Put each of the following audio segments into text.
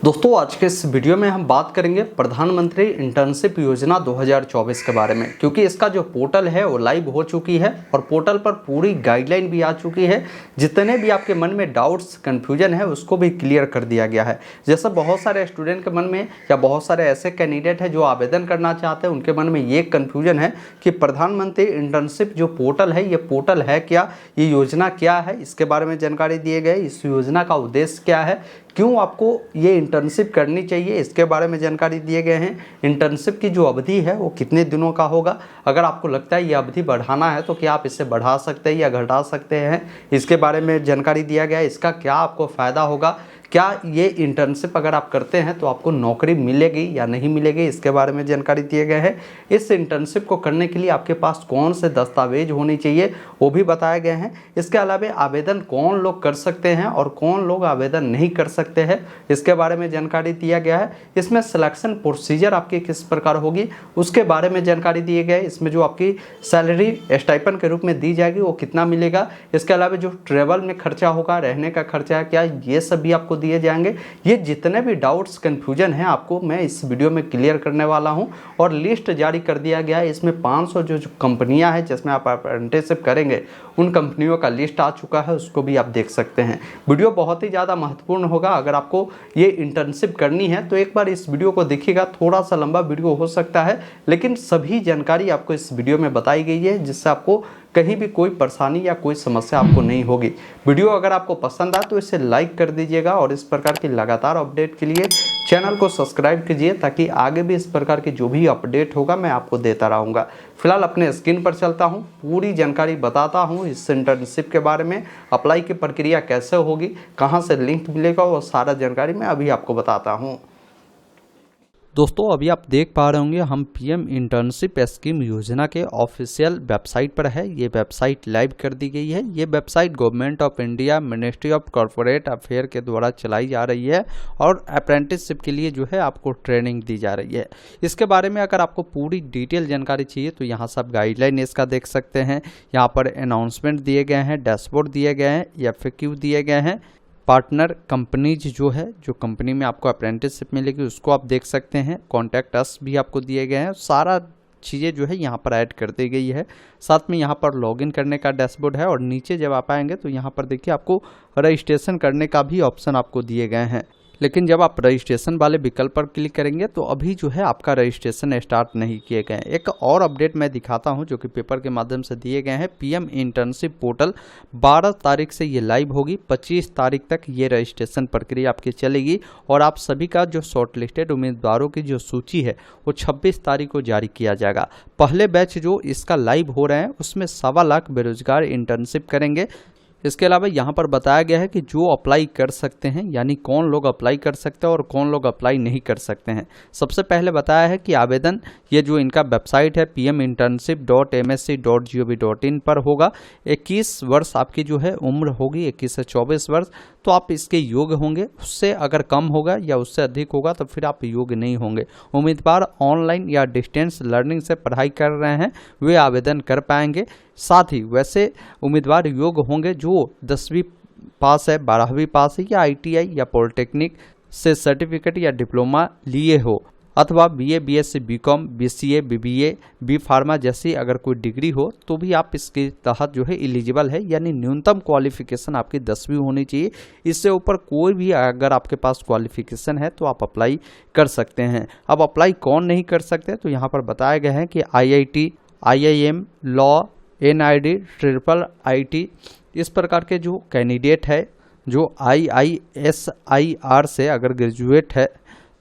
दोस्तों आज के इस वीडियो में हम बात करेंगे प्रधानमंत्री इंटर्नशिप योजना 2024 के बारे में, क्योंकि इसका जो पोर्टल है वो लाइव हो चुकी है और पोर्टल पर पूरी गाइडलाइन भी आ चुकी है। जितने भी आपके मन में डाउट्स कन्फ्यूजन है उसको भी क्लियर कर दिया गया है। जैसे बहुत सारे स्टूडेंट के मन में या बहुत सारे ऐसे कैंडिडेट हैं जो आवेदन करना चाहते हैं, उनके मन में ये कन्फ्यूजन है कि प्रधानमंत्री इंटर्नशिप जो पोर्टल है ये पोर्टल है क्या, ये योजना क्या है, इसके बारे में जानकारी दिए गए। इस योजना का उद्देश्य क्या है, क्यों आपको ये इंटर्नशिप करनी चाहिए, इसके बारे में जानकारी दिए गए हैं। इंटर्नशिप की जो अवधि है वो कितने दिनों का होगा, अगर आपको लगता है ये अवधि बढ़ाना है तो क्या आप इसे बढ़ा सकते हैं या घटा सकते हैं, इसके बारे में जानकारी दिया गया है। इसका क्या आपको फ़ायदा होगा, क्या ये इंटर्नशिप अगर आप करते हैं तो आपको नौकरी मिलेगी या नहीं मिलेगी, इसके बारे में जानकारी दिए गए हैं। इस इंटर्नशिप को करने के लिए आपके पास कौन से दस्तावेज होने चाहिए वो भी बताए गए हैं। इसके अलावा आवेदन कौन लोग कर सकते हैं और कौन लोग आवेदन नहीं कर सकते हैं, इसके बारे में जानकारी दिया गया है। इसमें सिलेक्शन प्रोसीजर आपकी किस प्रकार होगी उसके बारे में जानकारी दिए गए। इसमें जो आपकी सैलरी स्टाइपेंड के रूप में दी जाएगी वो कितना मिलेगा, इसके अलावा जो ट्रेवल में खर्चा होगा, रहने का खर्चा क्या, ये सब भी आपको दिए जाएंगे। ये जितने भी डाउट्स कंफ्यूजन हैं आपको मैं इस वीडियो में क्लियर करने वाला हूं। और लिस्ट जारी कर दिया गया है, इसमें 500 जो कंपनियां हैं जिसमें आप अप्रेंटिसशिप करेंगे उन कंपनियों का लिस्ट आ चुका है, उसको भी आप देख सकते हैं। वीडियो बहुत ही ज़्यादा महत्वपूर्ण होगा। अगर आपको ये इंटर्नशिप करनी है तो एक बार इस वीडियो को देखिएगा। थोड़ा सा लंबा वीडियो हो सकता है लेकिन सभी जानकारी आपको इस वीडियो में बताई गई है, जिससे आपको कहीं भी कोई परेशानी या कोई समस्या आपको नहीं होगी। वीडियो अगर आपको पसंद आए तो इसे लाइक कर दीजिएगा और इस प्रकार की लगातार अपडेट के लिए चैनल को सब्सक्राइब कीजिए, ताकि आगे भी इस प्रकार की जो भी अपडेट होगा मैं आपको देता रहूँगा। फिलहाल अपने स्क्रीन पर चलता हूँ, पूरी जानकारी बताता हूँ इस इंटर्नशिप के बारे में। अप्लाई की प्रक्रिया कैसे होगी, कहाँ से लिंक मिलेगा, वो सारा जानकारी मैं अभी आपको बताता हूँ। दोस्तों अभी आप देख पा रहे होंगे हम पीएम इंटर्नशिप स्कीम योजना के ऑफिशियल वेबसाइट पर है। ये वेबसाइट लाइव कर दी गई है। ये website government of India ministry of corporate affair के द्वारा चलाई जा रही है और अप्रेंटिसशिप के लिए जो है आपको ट्रेनिंग दी जा रही है। इसके बारे में अगर आपको पूरी डिटेल जानकारी चाहिए तो यहाँ सब गाइडलाइन इसका देख सकते हैं। यहाँ पर अनाउंसमेंट दिए गए हैं, डैशबोर्ड दिए गए हैं, FAQ दिए गए हैं, पार्टनर कंपनीज जो है, जो कंपनी में आपको अप्रेंटिसशिप मिलेगी उसको आप देख सकते हैं। कॉन्टैक्ट अस भी आपको दिए गए हैं। सारा चीज़ें जो है यहाँ पर ऐड कर दी गई है। साथ में यहाँ पर लॉगिन करने का डैशबोर्ड है और नीचे जब आप आएंगे तो यहाँ पर देखिए आपको रजिस्ट्रेशन करने का भी ऑप्शन आपको दिए गए हैं। लेकिन जब आप रजिस्ट्रेशन वाले विकल्प पर क्लिक करेंगे तो अभी जो है आपका रजिस्ट्रेशन स्टार्ट नहीं किए गए हैं। एक और अपडेट मैं दिखाता हूं जो कि पेपर के माध्यम से दिए गए हैं। पीएम इंटर्नशिप पोर्टल 12 तारीख से ये लाइव होगी, 25 तारीख तक ये रजिस्ट्रेशन प्रक्रिया आपकी चलेगी और आप सभी का जो शॉर्टलिस्टेड उम्मीदवारों की जो सूची है वो 26 तारीख को जारी किया जाएगा। पहले बैच जो इसका लाइव हो रहे हैं उसमें 1.25 लाख बेरोजगार इंटर्नशिप करेंगे। इसके अलावा यहाँ पर बताया गया है कि जो अप्लाई कर सकते हैं, यानी कौन लोग अप्लाई कर सकते हैं और कौन लोग अप्लाई नहीं कर सकते हैं। सबसे पहले बताया है कि आवेदन ये जो इनका वेबसाइट है pminternship.msc.gov.in पर होगा। 21 वर्ष आपकी जो है उम्र होगी, 21 से 24 वर्ष, तो आप इसके योग्य होंगे। उससे अगर कम होगा या उससे अधिक होगा तो फिर आप योग्य नहीं होंगे। उम्मीदवार ऑनलाइन या डिस्टेंस लर्निंग से पढ़ाई कर रहे हैं वे आवेदन कर पाएंगे। साथ ही वैसे उम्मीदवार योग्य होंगे जो 10वीं पास है, 12वीं पास है या ITI या पॉलिटेक्निक से सर्टिफिकेट या डिप्लोमा लिए हो, अथवा BA, BSc, BCom, BCA, BBA, B pharma जैसी अगर कोई डिग्री हो तो भी आप इसके तहत जो है एलिजिबल है। यानी न्यूनतम क्वालिफिकेशन आपकी 10वीं होनी चाहिए। इससे ऊपर कोई भी अगर आपके पास क्वालिफिकेशन है तो आप अप्लाई कर सकते हैं। अब अप्लाई कौन नहीं कर सकते तो यहाँ पर बताया गया है कि IIT, IIM, law, NID, IIIT इस प्रकार के जो कैंडिडेट है, जो IISIR से अगर ग्रेजुएट है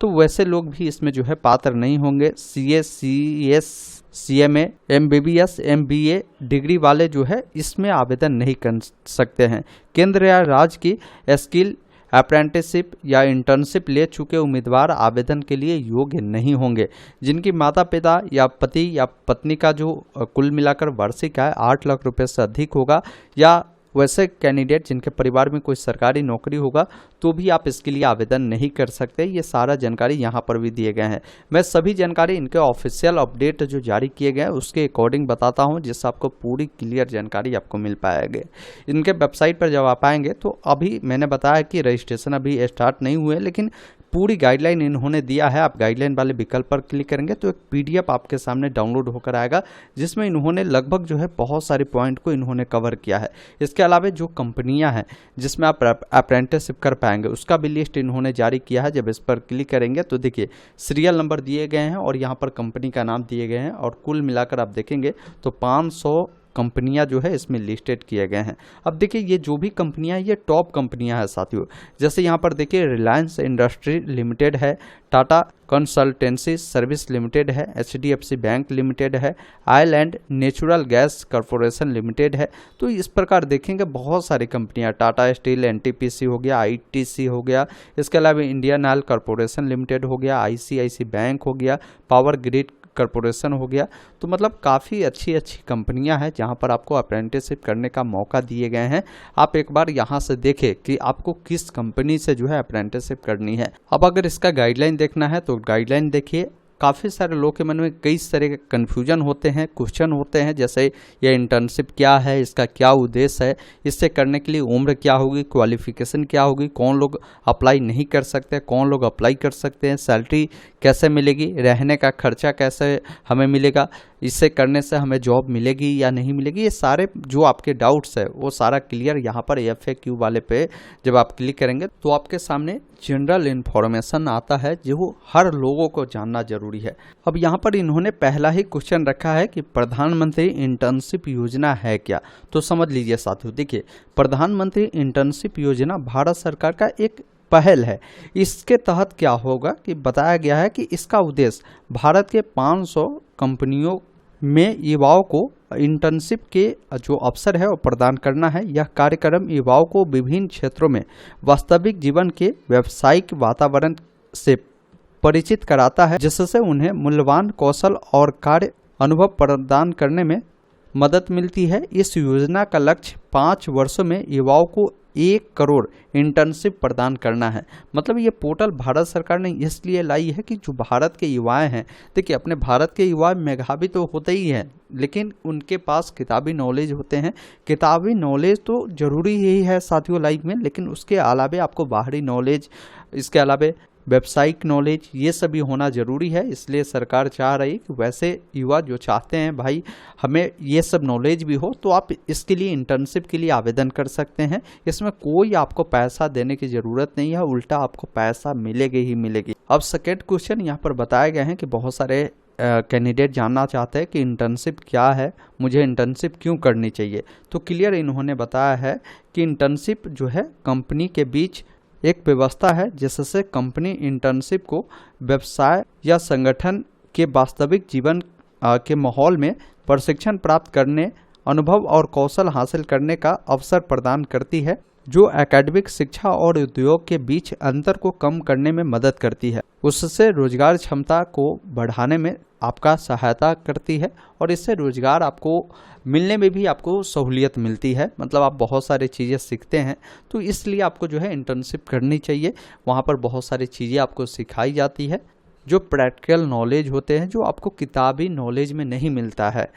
तो वैसे लोग भी इसमें जो है पात्र नहीं होंगे। CA, CS, CMA, MBBS, MBA degree वाले जो है इसमें आवेदन नहीं कर सकते हैं। केंद्र या राज्य की स्किल अप्रेंटिसशिप या इंटर्नशिप ले चुके उम्मीदवार आवेदन के लिए योग्य नहीं होंगे। जिनकी माता पिता या पति या पत्नी का जो कुल मिलाकर वार्षिक आय 8 लाख रुपए से अधिक होगा, या वैसे कैंडिडेट जिनके परिवार में कोई सरकारी नौकरी होगा तो भी आप इसके लिए आवेदन नहीं कर सकते। ये सारा जानकारी यहाँ पर भी दिए गए हैं। मैं सभी जानकारी इनके ऑफिशियल अपडेट जो जारी किए गए हैं उसके अकॉर्डिंग बताता हूँ, जिससे आपको पूरी क्लियर जानकारी आपको मिल पाएगी। इनके वेबसाइट पर जब आप आएंगे तो अभी मैंने बताया कि रजिस्ट्रेशन अभी स्टार्ट नहीं हुए, लेकिन पूरी गाइडलाइन इन्होंने दिया है। आप गाइडलाइन वाले विकल्प पर क्लिक करेंगे तो एक पीडीएफ आपके सामने डाउनलोड होकर आएगा, जिसमें इन्होंने लगभग जो है बहुत सारे पॉइंट को इन्होंने कवर किया है। इसके अलावा जो कंपनियां हैं जिसमें आप अप्रेंटिसशिप कर पाएंगे उसका भी लिस्ट इन्होंने जारी किया है। जब इस पर क्लिक करेंगे तो देखिए सीरियल नंबर दिए गए हैं और यहाँ पर कंपनी का नाम दिए गए हैं, और कुल मिलाकर आप देखेंगे तो 500 कंपनियां जो है इसमें लिस्टेड किए गए हैं। अब देखिए ये जो भी कंपनियां ये टॉप कंपनियां हैं साथियों। जैसे यहाँ पर देखिए रिलायंस इंडस्ट्री लिमिटेड है, टाटा कंसल्टेंसी सर्विस लिमिटेड है, HDFC बैंक लिमिटेड है, island natural gas corporation limited है। तो इस प्रकार देखेंगे बहुत सारी कंपनियां, टाटा स्टील, NTPC हो गया, ITC हो गया, इसके अलावा इंडियन ऑयल कॉरपोरेशन लिमिटेड हो गया, ICICI बैंक हो गया, पावर ग्रिड कॉरपोरेशन हो गया। तो मतलब काफ़ी अच्छी अच्छी कंपनियां हैं जहां पर आपको अप्रेंटिसशिप करने का मौका दिए गए हैं। आप एक बार यहां से देखें कि आपको किस कंपनी से जो है अप्रेंटिसशिप करनी है। अब अगर इसका गाइडलाइन देखना है तो गाइडलाइन देखिए, काफ़ी सारे लोगों के मन में कई तरह के कन्फ्यूजन होते हैं, क्वेश्चन होते हैं, जैसे ये इंटर्नशिप क्या है, इसका क्या उद्देश्य है, इससे करने के लिए उम्र क्या होगी, क्वालिफिकेशन क्या होगी, कौन लोग अप्लाई नहीं कर सकते, कौन लोग अप्लाई कर सकते हैं, सैलरी कैसे मिलेगी, रहने का खर्चा कैसे हमें मिलेगा, इससे करने से हमें जॉब मिलेगी या नहीं मिलेगी। ये सारे जो आपके डाउट्स है वो सारा क्लियर यहाँ पर FAQ वाले पे जब आप क्लिक करेंगे तो आपके सामने जनरल इन्फॉर्मेशन आता है जो हर लोगों को जानना जरूरी है। अब यहाँ पर इन्होंने पहला ही क्वेश्चन रखा है कि प्रधानमंत्री इंटर्नशिप योजना है क्या। तो समझ लीजिए साथियों, देखिए प्रधानमंत्री इंटर्नशिप योजना भारत सरकार का एक पहल है। इसके तहत क्या होगा कि बताया गया है कि इसका उद्देश्य भारत के 500 कंपनियों में युवाओं को इंटर्नशिप के जो अवसर है वो प्रदान करना है। यह कार्यक्रम युवाओं को विभिन्न क्षेत्रों में वास्तविक जीवन के व्यावसायिक वातावरण से परिचित कराता है, जिससे उन्हें मूल्यवान कौशल और कार्य अनुभव प्रदान करने में मदद मिलती है। इस योजना का लक्ष्य 5 वर्षों में युवाओं को 1 करोड़ इंटर्नशिप प्रदान करना है। मतलब ये पोर्टल भारत सरकार ने इसलिए लाई है कि जो भारत के युवाएं हैं, देखिए अपने भारत के युवा मेधावी तो होते ही हैं, लेकिन उनके पास किताबी नॉलेज होते हैं। किताबी नॉलेज तो ज़रूरी ही है साथियों लाइफ में, लेकिन उसके अलावा आपको बाहरी नॉलेज, इसके अलावा व्यावसायिक नॉलेज, ये सभी होना ज़रूरी है। इसलिए सरकार चाह रही कि वैसे युवा जो चाहते हैं भाई हमें ये सब नॉलेज भी हो, तो आप इसके लिए इंटर्नशिप के लिए आवेदन कर सकते हैं। इसमें कोई आपको पैसा देने की ज़रूरत नहीं है, उल्टा आपको पैसा मिलेगी ही मिलेगी। अब सेकेंड क्वेश्चन यहाँ पर बताए गए हैं कि बहुत सारे कैंडिडेट जानना चाहते हैं कि इंटर्नशिप क्या है, मुझे इंटर्नशिप क्यों करनी चाहिए। तो क्लियर इन्होंने बताया है कि इंटर्नशिप जो है कंपनी के बीच एक व्यवस्था है जिससे कंपनी इंटर्नशिप को व्यवसाय या संगठन के वास्तविक जीवन के माहौल में प्रशिक्षण प्राप्त करने, अनुभव और कौशल हासिल करने का अवसर प्रदान करती है, जो एकेडमिक शिक्षा और उद्योग के बीच अंतर को कम करने में मदद करती है। उससे रोजगार क्षमता को बढ़ाने में आपका सहायता करती है और इससे रोजगार आपको मिलने में भी आपको सहूलियत मिलती है। मतलब आप बहुत सारी चीज़ें सीखते हैं, तो इसलिए आपको जो है इंटर्नशिप करनी चाहिए। वहाँ पर बहुत सारी चीज़ें आपको सिखाई जाती है जो प्रैक्टिकल नॉलेज होते हैं, जो आपको किताबी नॉलेज में नहीं मिलता है।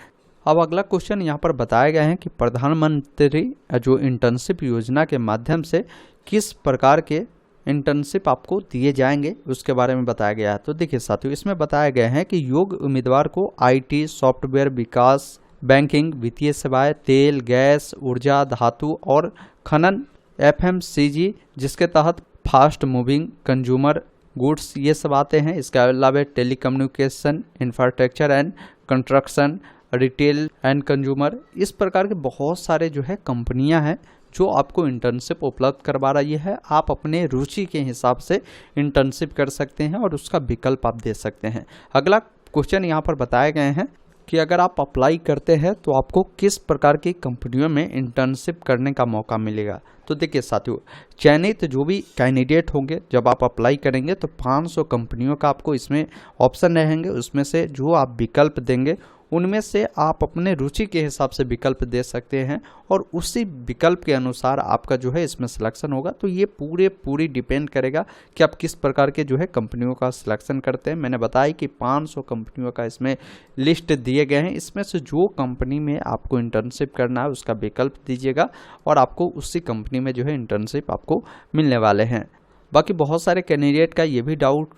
अब अगला क्वेश्चन यहाँ पर बताया गया है कि प्रधानमंत्री जो इंटर्नशिप योजना के माध्यम से किस प्रकार के इंटर्नशिप आपको दिए जाएंगे उसके बारे में बताया गया है। तो देखिए साथियों, इसमें बताया गया है कि योग्य उम्मीदवार को IT, सॉफ्टवेयर विकास, बैंकिंग, वित्तीय सेवाएं, तेल, गैस, ऊर्जा, धातु और खनन, FMCG, जिसके तहत फास्ट मूविंग कंज्यूमर गुड्स ये सब आते हैं। इसके अलावा telecommunication, infrastructure and construction, retail and consumer, इस प्रकार के बहुत सारे जो है कंपनियां हैं जो आपको इंटर्नशिप उपलब्ध करवा रही है। आप अपने रुचि के हिसाब से इंटर्नशिप कर सकते हैं और उसका विकल्प आप दे सकते हैं। अगला क्वेश्चन यहाँ पर बताए गए हैं कि अगर आप अप्लाई करते हैं तो आपको किस प्रकार की कंपनियों में इंटर्नशिप करने का मौका मिलेगा। तो देखिए साथियों, चयनित जो भी कैंडिडेट होंगे जब आप अप्लाई करेंगे तो 500 कंपनियों का आपको इसमें ऑप्शन रहेंगे। उसमें से जो आप विकल्प देंगे उनमें से आप अपने रुचि के हिसाब से विकल्प दे सकते हैं और उसी विकल्प के अनुसार आपका जो है इसमें सिलेक्शन होगा। तो ये पूरी डिपेंड करेगा कि आप किस प्रकार के जो है कंपनियों का सिलेक्शन करते हैं। मैंने बताया कि 500 कंपनियों का इसमें लिस्ट दिए गए हैं। इसमें से जो कंपनी में आपको इंटर्नशिप करना है उसका विकल्प दीजिएगा और आपको उसी कंपनी में जो है इंटर्नशिप आपको मिलने वाले हैं। बाकी बहुत सारे कैंडिडेट का ये भी डाउट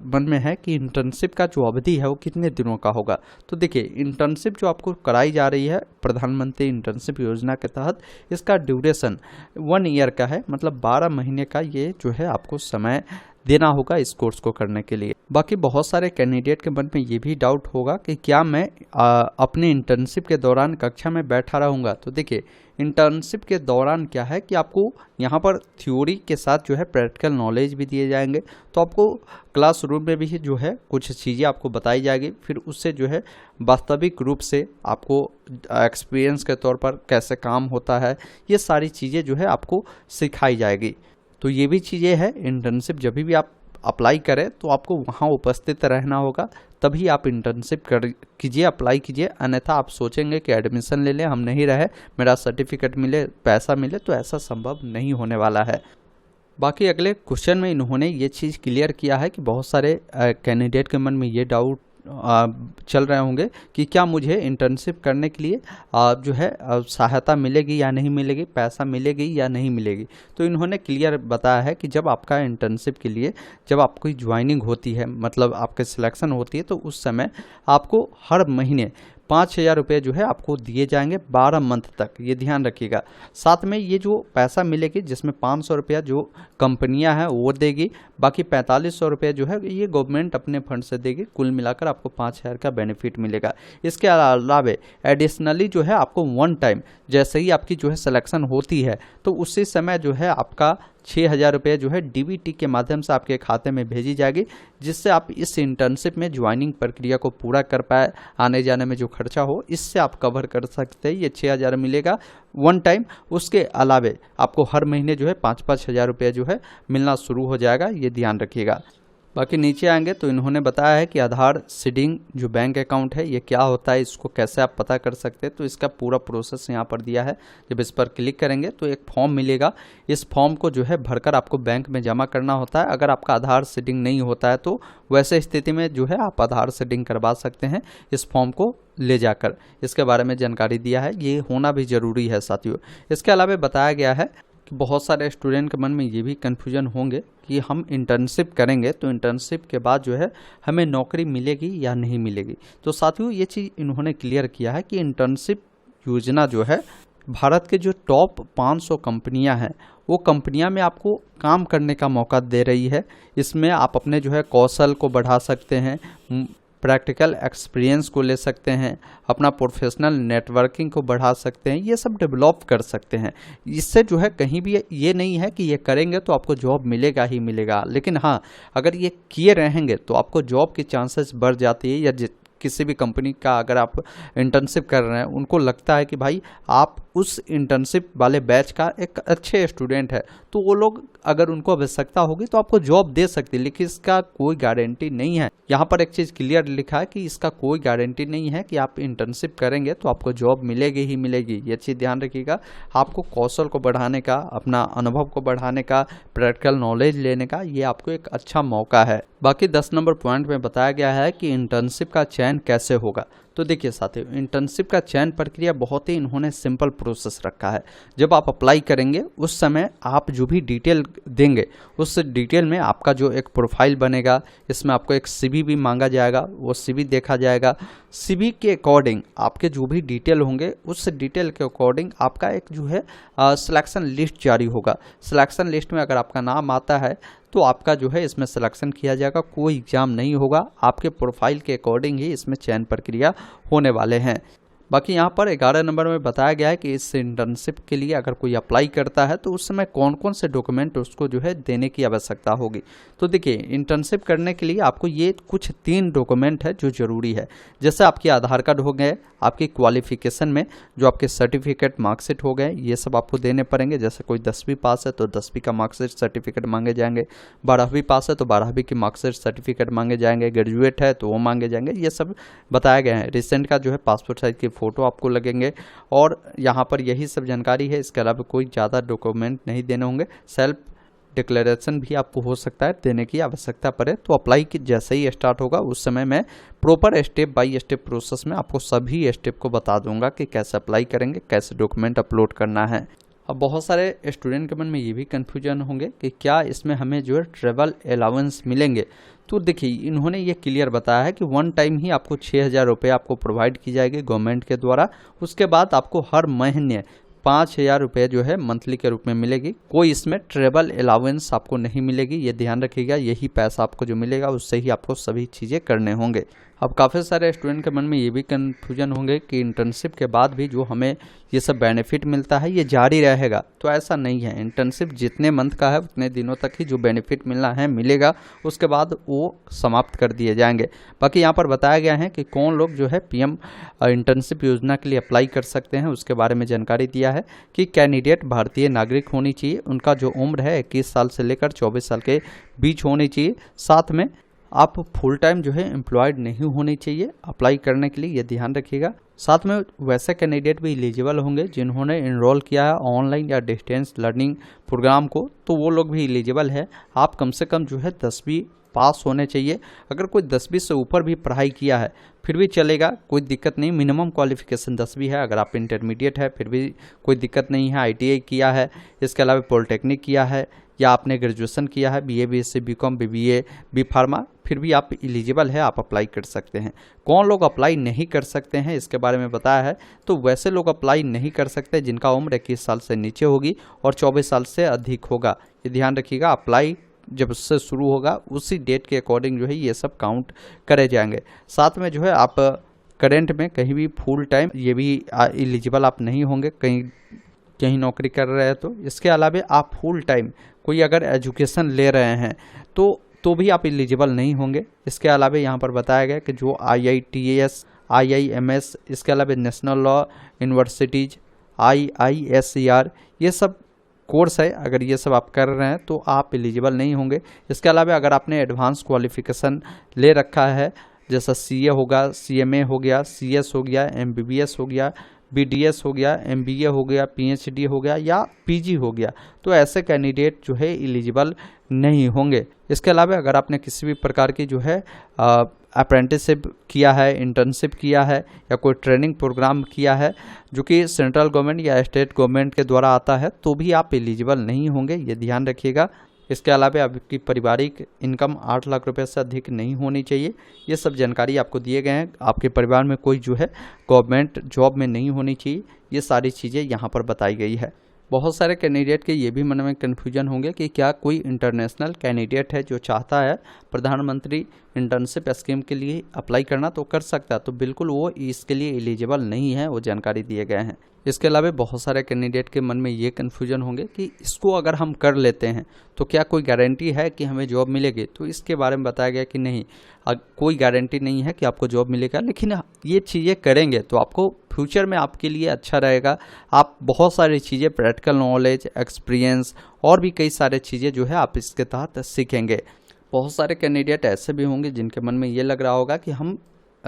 मन में है कि इंटर्नशिप का जो अवधि है वो कितने दिनों का होगा। तो देखिए, इंटर्नशिप जो आपको कराई जा रही है प्रधानमंत्री इंटर्नशिप योजना के तहत, इसका ड्यूरेशन 1 ईयर का है, मतलब 12 महीने का ये जो है आपको समय देना होगा इस कोर्स को करने के लिए। बाकी बहुत सारे कैंडिडेट के मन में ये भी डाउट होगा कि क्या मैं अपने इंटर्नशिप के दौरान कक्षा में बैठा रहूँगा। तो देखिए, इंटर्नशिप के दौरान क्या है कि आपको यहाँ पर थ्योरी के साथ जो है प्रैक्टिकल नॉलेज भी दिए जाएंगे। तो आपको क्लासरूम में भी जो है कुछ चीज़ें आपको बताई जाएगी, फिर उससे जो है वास्तविक रूप से आपको एक्सपीरियंस के तौर पर कैसे काम होता है, ये सारी चीज़ें जो है आपको सिखाई जाएगी। तो ये भी चीज़ें हैं, इंटर्नशिप जब भी आप अप्लाई करें तो आपको वहाँ उपस्थित रहना होगा, तभी आप इंटर्नशिप कीजिए, अप्लाई कीजिए। अन्यथा आप सोचेंगे कि एडमिशन ले लें, हम नहीं रहे, मेरा सर्टिफिकेट मिले, पैसा मिले, तो ऐसा संभव नहीं होने वाला है। बाकी अगले क्वेश्चन में इन्होंने ये चीज़ क्लियर किया है कि बहुत सारे कैंडिडेट के मन में ये डाउट चल रहे होंगे कि क्या मुझे इंटर्नशिप करने के लिए जो है सहायता मिलेगी या नहीं मिलेगी, पैसा मिलेगी या नहीं मिलेगी। तो इन्होंने क्लियर बताया है कि जब आपका इंटर्नशिप के लिए जब आपकी ज्वाइनिंग होती है, मतलब आपके सिलेक्शन होती है, तो उस समय आपको हर महीने 5,000 रुपये जो है आपको दिए जाएंगे 12 मंथ तक, ये ध्यान रखिएगा। साथ में ये जो पैसा मिलेगी, जिसमें 500 रुपया जो कंपनियां हैं वो देगी, बाकी 4500 रुपये जो है ये गवर्नमेंट अपने फंड से देगी। कुल मिलाकर आपको 5,000 का बेनिफिट मिलेगा। इसके अलावा एडिशनली जो है आपको वन टाइम, जैसे ही आपकी जो है सिलेक्शन होती है तो उसी समय जो है आपका 6,000 रुपये जो है डीबीटी के माध्यम से आपके खाते में भेजी जाएगी, जिससे आप इस इंटर्नशिप में ज्वाइनिंग प्रक्रिया को पूरा कर पाए। आने जाने में जो खर्चा हो इससे आप कवर कर सकते हैं। ये 6,000 मिलेगा वन टाइम। उसके अलावे आपको हर महीने जो है 5-5 हज़ार रुपये जो है मिलना शुरू हो जाएगा, ये ध्यान रखिएगा। बाकी नीचे आएंगे तो इन्होंने बताया है कि आधार सीडिंग जो बैंक अकाउंट है ये क्या होता है, इसको कैसे आप पता कर सकते हैं। तो इसका पूरा प्रोसेस यहाँ पर दिया है। जब इस पर क्लिक करेंगे तो एक फॉर्म मिलेगा, इस फॉर्म को जो है भरकर आपको बैंक में जमा करना होता है। अगर आपका आधार सीडिंग नहीं होता है तो वैसे स्थिति में जो है आप आधार सीडिंग करवा सकते हैं इस फॉर्म को ले जाकर। इसके बारे में जानकारी दिया है, ये होना भी ज़रूरी है साथियों। इसके अलावा बताया गया है कि बहुत सारे स्टूडेंट के मन में ये भी कन्फ्यूजन होंगे कि हम इंटर्नशिप करेंगे तो इंटर्नशिप के बाद जो है हमें नौकरी मिलेगी या नहीं मिलेगी। तो साथियों ये चीज़ इन्होंने क्लियर किया है कि इंटर्नशिप योजना जो है भारत के जो टॉप 500 कंपनियां हैं वो कंपनियां में आपको काम करने का मौका दे रही है। इसमें आप अपने जो है कौशल को बढ़ा सकते हैं, प्रैक्टिकल एक्सपीरियंस को ले सकते हैं, अपना प्रोफेशनल नेटवर्किंग को बढ़ा सकते हैं, ये सब डेवलप कर सकते हैं। इससे जो है कहीं भी ये नहीं है कि ये करेंगे तो आपको जॉब मिलेगा ही मिलेगा, लेकिन हाँ अगर ये किए रहेंगे तो आपको जॉब की चांसेस बढ़ जाती है। या किसी भी कंपनी का अगर आप इंटर्नशिप कर रहे हैं, उनको लगता है कि भाई आप उस इंटर्नशिप वाले बैच का एक अच्छे स्टूडेंट है, तो वो लोग अगर उनको आवश्यकता होगी तो आपको जॉब दे सकती है, लेकिन इसका कोई गारंटी नहीं है। यहाँ पर एक चीज़ क्लियर लिखा है कि इसका कोई गारंटी नहीं है कि आप इंटर्नशिप करेंगे तो आपको जॉब मिलेगी ही मिलेगी। ये चीज़ ध्यान रखिएगा। आपको कौशल को बढ़ाने का, अपना अनुभव को बढ़ाने का, प्रैक्टिकल नॉलेज लेने का ये आपको एक अच्छा मौका है। बाकी 10 नंबर पॉइंट में बताया गया है कि इंटर्नशिप का चयन कैसे होगा। तो देखिए साथियों, इंटर्नशिप का चयन प्रक्रिया बहुत ही इन्होंने सिंपल प्रोसेस रखा है। जब आप अप्लाई करेंगे उस समय आप जो भी डिटेल देंगे उस डिटेल में आपका जो एक प्रोफाइल बनेगा, इसमें आपको एक सीवी भी मांगा जाएगा, वो सीवी देखा जाएगा। सीवी के अकॉर्डिंग आपके जो भी डिटेल होंगे उस डिटेल के अकॉर्डिंग आपका एक जो है सिलेक्शन लिस्ट जारी होगा। सिलेक्शन लिस्ट में अगर आपका नाम आता है तो आपका जो है इसमें सिलेक्शन किया जाएगा, कोई एग्जाम नहीं होगा, आपके प्रोफाइल के अकॉर्डिंग ही इसमें चयन प्रक्रिया होने वाले हैं। बाकी यहाँ पर 11 नंबर में बताया गया है कि इस इंटर्नशिप के लिए अगर कोई अप्लाई करता है तो उस समय कौन कौन से डॉक्यूमेंट उसको जो है देने की आवश्यकता होगी। तो देखिए, इंटर्नशिप करने के लिए आपको ये कुछ 3 डॉक्यूमेंट है जो ज़रूरी है। जैसे आपके आधार कार्ड हो गए, आपकी क्वालिफिकेशन में जो आपके सर्टिफिकेट मार्कशीट हो गए, ये सब आपको देने पड़ेंगे। जैसे कोई 10वीं पास है तो 10वीं का मार्कशीट सर्टिफिकेट मांगे जाएंगे, 12वीं पास है तो 12वीं की मार्कशीट सर्टिफिकेट मांगे जाएंगे, ग्रेजुएट है तो वो मांगे जाएंगे। ये सब बताया गया है। रिसेंट का जो है पासपोर्ट साइज की फ़ोटो आपको लगेंगे और यहाँ पर यही सब जानकारी है। इसके अलावा कोई ज़्यादा डॉक्यूमेंट नहीं देने होंगे। सेल्फ डिक्लेरेशन भी आपको हो सकता है देने की आवश्यकता पड़े। तो अप्लाई की जैसे ही स्टार्ट होगा उस समय मैं proper step by step process में आपको सभी स्टेप को बता दूंगा कि कैसे अप्लाई करेंगे, कैसे डॉक्यूमेंट अपलोड करना है। अब बहुत सारे स्टूडेंट के मन में ये भी कन्फ्यूजन होंगे कि क्या इसमें हमें जो है ट्रेवल अलाउंस मिलेंगे। तो देखिए इन्होंने ये क्लियर बताया है कि वन टाइम ही आपको 6,000 रुपये आपको प्रोवाइड की जाएगी गवर्नमेंट के द्वारा। उसके बाद आपको हर महीने 5,000 रुपये जो है मंथली के रूप में मिलेगी। कोई इसमें ट्रेवल अलाउंस आपको नहीं मिलेगी, ये ध्यान रखिएगा। यही पैसा आपको जो मिलेगा उससे ही आपको सभी चीज़ें करने होंगे। अब काफ़ी सारे स्टूडेंट के मन में ये भी कन्फ्यूजन होंगे कि इंटर्नशिप के बाद भी जो हमें ये सब बेनिफिट मिलता है ये जारी रहेगा। तो ऐसा नहीं है, इंटर्नशिप जितने मंथ का है उतने दिनों तक ही जो बेनिफिट मिलना है मिलेगा, उसके बाद वो समाप्त कर दिए जाएंगे। बाकी यहाँ पर बताया गया है कि कौन लोग जो है पीएम इंटर्नशिप योजना के लिए अप्लाई कर सकते हैं, उसके बारे में जानकारी दिया है कि कैंडिडेट भारतीय नागरिक होनी चाहिए, उनका जो उम्र है 21 साल से लेकर 24 साल के बीच होनी चाहिए। साथ में आप फुल टाइम जो है एम्प्लॉयड नहीं होनी चाहिए अप्लाई करने के लिए, ये ध्यान रखिएगा। साथ में वैसे कैंडिडेट भी एलिजिबल होंगे जिन्होंने इनरोल किया है ऑनलाइन या डिस्टेंस लर्निंग प्रोग्राम को, तो वो लोग भी एलिजिबल है। आप कम से कम जो है 10वीं पास होने चाहिए। अगर कोई 10वीं से ऊपर भी पढ़ाई किया है फिर भी चलेगा, कोई दिक्कत नहीं। मिनिमम क्वालिफिकेशन 10वीं है। अगर आप इंटरमीडिएट है फिर भी कोई दिक्कत नहीं है। ITI किया है, इसके अलावा पॉलिटेक्निक किया है, या आपने ग्रेजुएशन किया है BA BSc BCom BBA B Pharma, फिर भी आप एलिजिबल है, आप अप्लाई कर सकते हैं। कौन लोग अप्लाई नहीं कर सकते हैं इसके बारे में बताया है। तो वैसे लोग अप्लाई नहीं कर सकते जिनका उम्र 21 साल से नीचे होगी और 24 साल से अधिक होगा, ये ध्यान रखिएगा। अप्लाई जब उससे शुरू होगा उसी डेट के अकॉर्डिंग जो है ये सब काउंट करे जाएंगे। साथ में जो है आप करेंट में कहीं भी फुल टाइम ये भी एलिजिबल आप नहीं होंगे, कहीं नौकरी कर रहे हैं तो। इसके अलावा आप फुल टाइम कोई अगर एजुकेशन ले रहे हैं तो भी आप एलिजिबल नहीं होंगे। इसके अलावा यहाँ पर बताया गया कि जो IITAS IIMS, इसके अलावा नेशनल लॉ यूनिवर्सिटीज IISER, ये सब कोर्स है, अगर ये सब आप कर रहे हैं तो आप एलिजिबल नहीं होंगे। इसके अलावा अगर आपने एडवांस क्वालिफिकेशन ले रखा है जैसा CA होगा, CMA हो गया, CS हो गया, MBBS हो गया, BDS हो गया, MBA हो गया, PhD हो गया या PG हो गया, तो ऐसे कैंडिडेट जो है एलिजिबल नहीं होंगे। इसके अलावा अगर आपने किसी भी प्रकार की जो है अप्रेंटिसशिप किया है, इंटर्नशिप किया है या कोई ट्रेनिंग प्रोग्राम किया है जो कि सेंट्रल गवर्नमेंट या स्टेट गवर्नमेंट के द्वारा आता है, तो भी आप एलिजिबल नहीं होंगे, ये ध्यान रखिएगा। इसके अलावा आपकी पारिवारिक इनकम 8 लाख रुपए से अधिक नहीं होनी चाहिए। ये सब जानकारी आपको दिए गए हैं। आपके परिवार में कोई जो है गवर्नमेंट जॉब में नहीं होनी चाहिए, ये सारी चीज़ें यहाँ पर बताई गई है। बहुत सारे कैंडिडेट के ये भी मन में कन्फ्यूजन होंगे कि क्या कोई इंटरनेशनल कैंडिडेट है जो चाहता है प्रधानमंत्री इंटर्नशिप स्कीम के लिए अप्लाई करना तो कर सकता है, तो बिल्कुल वो इसके लिए एलिजिबल नहीं है, वो जानकारी दिए गए हैं। इसके अलावा बहुत सारे कैंडिडेट के मन में ये कन्फ्यूजन होंगे कि इसको अगर हम कर लेते हैं तो क्या कोई गारंटी है कि हमें जॉब मिलेगी, तो इसके बारे में बताया गया कि नहीं, कोई गारंटी नहीं है कि आपको जॉब मिलेगा, लेकिन ये चीज़ें करेंगे तो आपको फ्यूचर में आपके लिए अच्छा रहेगा। आप बहुत सारी चीज़ें, प्रैक्टिकल नॉलेज, एक्सपीरियंस और भी कई सारे चीज़ें जो है आप इसके तहत सीखेंगे। बहुत सारे कैंडिडेट ऐसे भी होंगे जिनके मन में ये लग रहा होगा कि हम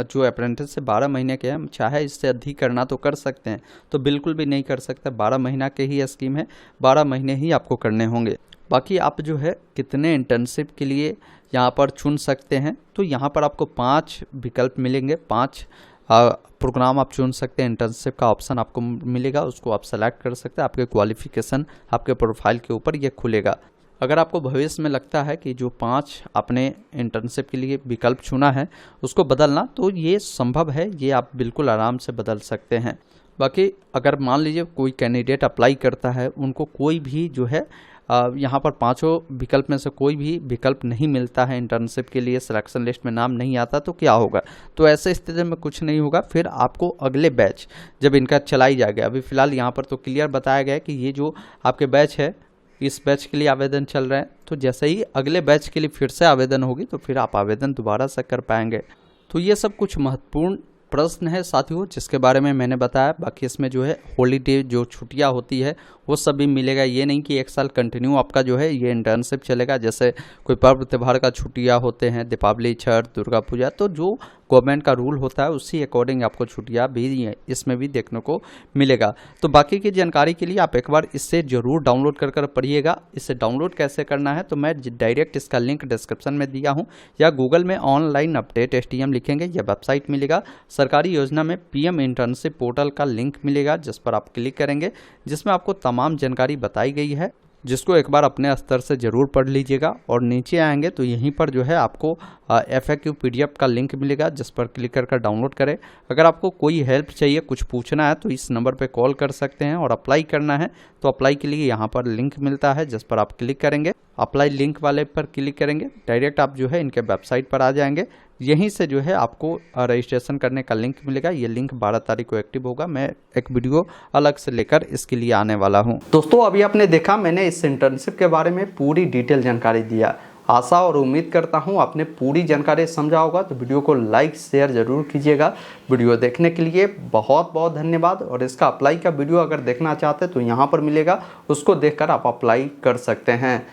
जो अप्रेंटिस से 12 महीने के हम चाहे इससे अधिक करना तो कर सकते हैं, तो बिल्कुल भी नहीं कर सकते। 12 महीना के ही स्कीम है, 12 महीने ही आपको करने होंगे। बाकी आप जो है कितने इंटर्नशिप के लिए यहाँ पर चुन सकते हैं, तो यहाँ पर आपको 5 विकल्प मिलेंगे, 5 प्रोग्राम आप चुन सकते हैं। इंटर्नशिप का ऑप्शन आपको मिलेगा, उसको आप सेलेक्ट कर सकते हैं। आपके क्वालिफिकेशन, आपके प्रोफाइल के ऊपर ये खुलेगा। अगर आपको भविष्य में लगता है कि जो 5 आपने इंटर्नशिप के लिए विकल्प चुना है उसको बदलना, तो ये संभव है, ये आप बिल्कुल आराम से बदल सकते हैं। बाकी अगर मान लीजिए कोई कैंडिडेट अप्लाई करता है, उनको कोई भी जो है यहाँ पर 5 विकल्प में से कोई भी विकल्प नहीं मिलता है इंटर्नशिप के लिए, सिलेक्शन लिस्ट में नाम नहीं आता, तो क्या होगा? तो ऐसे स्थिति में कुछ नहीं होगा, फिर आपको अगले बैच जब इनका चलाई जाएगा, अभी फ़िलहाल यहाँ पर तो क्लियर बताया गया है कि ये जो आपके बैच है इस बैच के लिए आवेदन चल रहे हैं, तो जैसे ही अगले बैच के लिए फिर से आवेदन होगी तो फिर आप आवेदन दोबारा से कर पाएंगे। तो ये सब कुछ महत्वपूर्ण प्रश्न है साथियों जिसके बारे में मैंने बताया। बाकी इसमें जो है हॉलीडे जो छुट्टियां होती है वो सब भी मिलेगा। ये नहीं कि 1 साल कंटिन्यू आपका जो है ये इंटर्नशिप चलेगा। जैसे कोई पर्व त्यौहार का छुट्टियां होते हैं, दीपावली, छठ, दुर्गा पूजा, तो जो गवर्नमेंट का रूल होता है उसी अकॉर्डिंग आपको छुट्टियां भी इसमें भी देखने को मिलेगा। तो बाकी की जानकारी के लिए आप एक बार इससे ज़रूर डाउनलोड कर पढ़िएगा। इसे डाउनलोड कैसे करना है तो मैं डायरेक्ट इसका लिंक डिस्क्रिप्शन में दिया हूँ, या गूगल में ऑनलाइन अपडेट STM लिखेंगे, यह वेबसाइट मिलेगा। सरकारी योजना में पीएम इंटर्नशिप पोर्टल का लिंक मिलेगा, जिस पर आप क्लिक करेंगे, जिसमें आपको तमाम जानकारी बताई गई है, जिसको एक बार अपने स्तर से ज़रूर पढ़ लीजिएगा। और नीचे आएंगे तो यहीं पर जो है आपको FAQ PDF का लिंक मिलेगा, जिस पर क्लिक कर डाउनलोड करें। अगर आपको कोई हेल्प चाहिए, कुछ पूछना है, तो इस नंबर पे कॉल कर सकते हैं। और अप्लाई करना है तो अप्लाई के लिए यहाँ पर लिंक मिलता है, जिस पर आप क्लिक करेंगे। अप्लाई लिंक वाले पर क्लिक करेंगे, डायरेक्ट आप जो है इनके वेबसाइट पर आ जाएंगे। यहीं से जो है आपको रजिस्ट्रेशन करने का लिंक मिलेगा। ये लिंक 12 तारीख को एक्टिव होगा। मैं एक वीडियो अलग से लेकर इसके लिए आने वाला हूँ। दोस्तों, अभी आपने देखा, मैंने इस इंटर्नशिप के बारे में पूरी डिटेल जानकारी दिया। आशा और उम्मीद करता हूँ आपने पूरी जानकारी समझा होगा। तो वीडियो को लाइक शेयर ज़रूर कीजिएगा। वीडियो देखने के लिए बहुत बहुत धन्यवाद। और इसका अप्लाई का वीडियो अगर देखना चाहते हैं तो यहाँ पर मिलेगा, उसको देखकर आप अप्लाई कर सकते हैं।